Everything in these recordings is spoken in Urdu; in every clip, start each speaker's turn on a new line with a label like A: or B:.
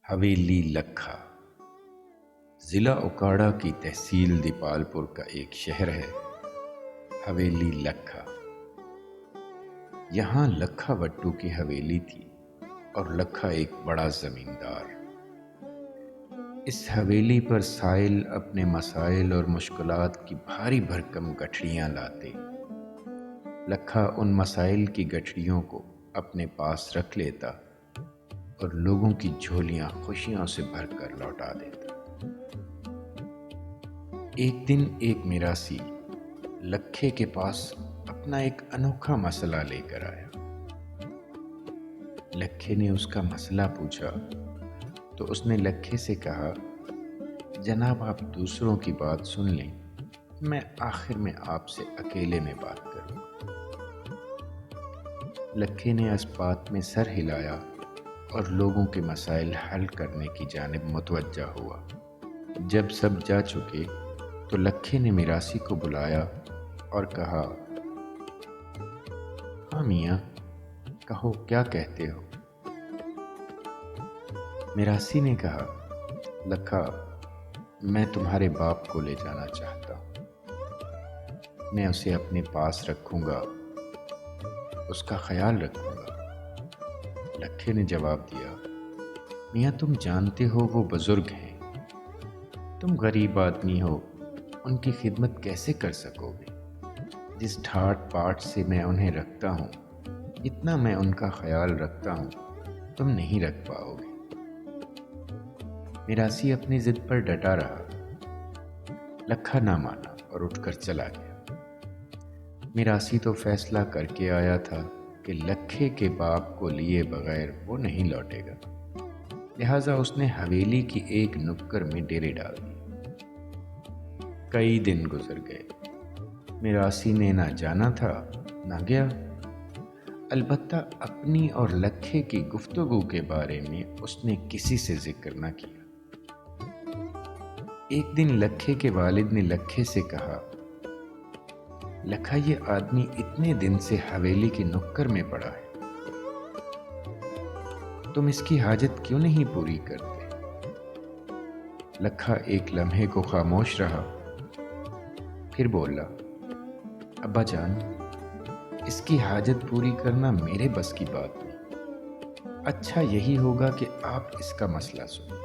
A: حویلی لکھا ضلع اوکاڑا کی تحصیل دیپال پور کا ایک شہر ہے حویلی لکھا۔ یہاں لکھا وٹو کی حویلی تھی اور لکھا ایک بڑا زمیندار۔ اس حویلی پر سائل اپنے مسائل اور مشکلات کی بھاری بھرکم گٹھڑیاں لاتے۔ لکھا ان مسائل کی گٹھڑیوں کو اپنے پاس رکھ لیتا اور لوگوں کی جھولیاں خوشیوں سے بھر کر لوٹا دیتا۔ ایک دن ایک میراثی لکھے کے پاس اپنا ایک انوکھا مسئلہ لے کر آیا۔ لکھے نے اس کا مسئلہ پوچھا تو اس نے لکھے سے کہا، جناب آپ دوسروں کی بات سن لیں، میں آخر میں آپ سے اکیلے میں بات کروں۔ لکھے نے اس بات میں سر ہلایا اور لوگوں کے مسائل حل کرنے کی جانب متوجہ ہوا۔ جب سب جا چکے تو لکھے نے میراثی کو بلایا اور کہا، ہاں میاں، کہو کیا کہتے ہو؟ میراثی نے کہا، لکھا، میں تمہارے باپ کو لے جانا چاہتا ہوں۔ میں اسے اپنے پاس رکھوں گا، اس کا خیال رکھوں گا۔ لکھے نے جواب دیا، میاں تم جانتے ہو وہ بزرگ ہیں، تم غریب آدمی ہو، ان کی خدمت کیسے کر سکو گے؟ جس ڈھاٹ پاٹ سے میں انہیں رکھتا ہوں، اتنا میں ان کا خیال رکھتا ہوں، تم نہیں رکھ پاؤ گے۔ میراثی اپنی ضد پر ڈٹا رہا۔ لکھا نہ مانا اور اٹھ کر چلا گیا۔ میراثی تو فیصلہ کر کے آیا تھا کہ لکھے کے باپ کو لیے بغیر وہ نہیں لوٹے گا، لہٰذا اس نے حویلی کی ایک نکڑ میں ڈیرے ڈال دیے۔ کئی دن گزر گئے، میراثی نے نہ جانا تھا نہ گیا، البتہ اپنی اور لکھے کی گفتگو کے بارے میں اس نے کسی سے ذکر نہ کیا۔ ایک دن لکھے کے والد نے لکھے سے کہا، لکھا یہ آدمی اتنے دن سے حویلی کی نکڑ میں پڑا ہے، تم اس کی حاجت کیوں نہیں پوری کرتے؟ لکھا ایک لمحے کو خاموش رہا، پھر بولا، ابا جان، اس کی حاجت پوری کرنا میرے بس کی بات نہیں، اچھا یہی ہوگا کہ آپ اس کا مسئلہ سنیں۔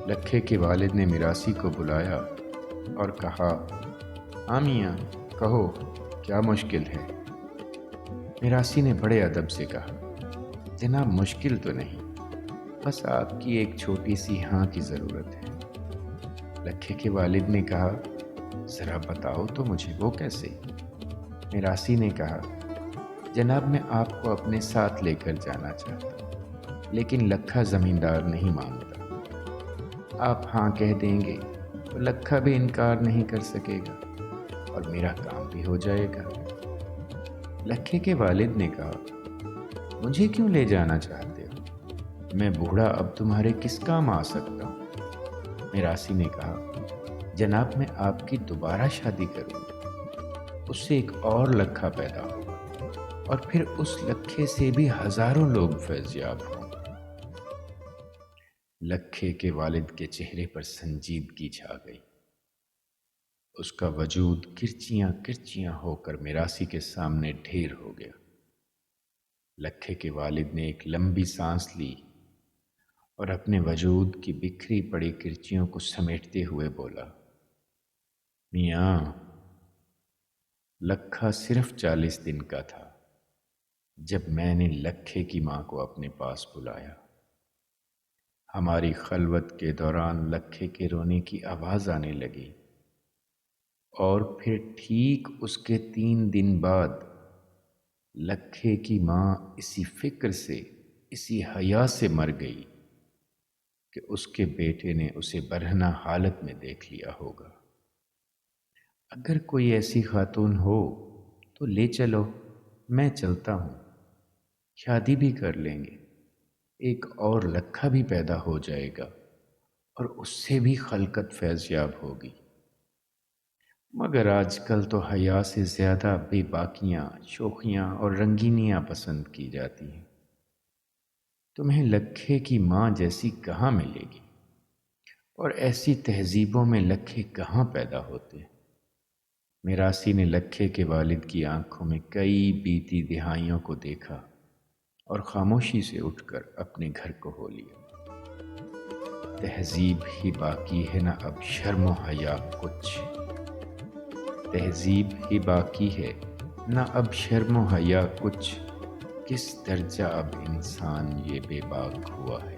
A: لکھے کے والد نے میراثی کو بلایا اور کہا، ہاں میاں، کہو کیا مشکل ہے؟ میراثی نے بڑے ادب سے کہا، جناب مشکل تو نہیں، بس آپ کی ایک چھوٹی سی ہاں کی ضرورت ہے۔ لکھے کے والد نے کہا، ذرا بتاؤ تو مجھے وہ کیسے؟ میراثی نے کہا، جناب میں آپ کو اپنے ساتھ لے کر جانا چاہتا ہوں، لیکن لکھا زمیندار نہیں مانتا۔ آپ ہاں کہہ دیں گے تو لکھا بھی انکار نہیں کر سکے گا اور میرا کام بھی ہو جائے گا۔ لکھے کے والد نے کہا، مجھے کیوں لے جانا چاہتے ہو؟ میں بوڑھا اب تمہارے کس کام آ سکتا ہوں؟ میراثی نے کہا، جناب میں آپ کی دوبارہ شادی کروں گا، اس سے ایک اور لکھا پیدا ہوگا اور پھر اس لکھے سے بھی ہزاروں لوگ فیض یاب ہوں گے۔ لکھے کے والد کے چہرے پر سنجیدگی چھا گئی، اس کا وجود کرچیاں کرچیاں ہو کر میراثی کے سامنے ڈھیر ہو گیا۔ لکھے کے والد نے ایک لمبی سانس لی اور اپنے وجود کی بکھری پڑی کرچیوں کو سمیٹتے ہوئے بولا، میاں، لکھا صرف 40 دن کا تھا جب میں نے لکھے کی ماں کو اپنے پاس بلایا۔ ہماری خلوت کے دوران لکھے کے رونے کی آواز آنے لگی اور پھر ٹھیک اس کے 3 دن بعد لکھے کی ماں اسی فکر سے، اسی حیا سے مر گئی کہ اس کے بیٹے نے اسے برہنہ حالت میں دیکھ لیا ہوگا۔ اگر کوئی ایسی خاتون ہو تو لے چلو، میں چلتا ہوں، شادی بھی کر لیں گے، ایک اور لکھا بھی پیدا ہو جائے گا اور اس سے بھی خلقت فیض یاب ہوگی۔ مگر آج کل تو حیا سے زیادہ بے باکیاں، شوخیاں اور رنگینیاں پسند کی جاتی ہیں۔ تمہیں لکھے کی ماں جیسی کہاں ملے گی، اور ایسی تہذیبوں میں لکھے کہاں پیدا ہوتے ہیں۔ میراسی نے لکھے کے والد کی آنکھوں میں کئی بیتی دہائیوں کو دیکھا اور خاموشی سے اٹھ کر اپنے گھر کو ہو لیا۔ تہذیب ہی باقی ہے نہ اب شرم و حیا کچھ، تہذیب ہی باقی ہے نہ اب شرم و حیا کچھ، کس درجہ اب انسان یہ بے باک ہوا ہے۔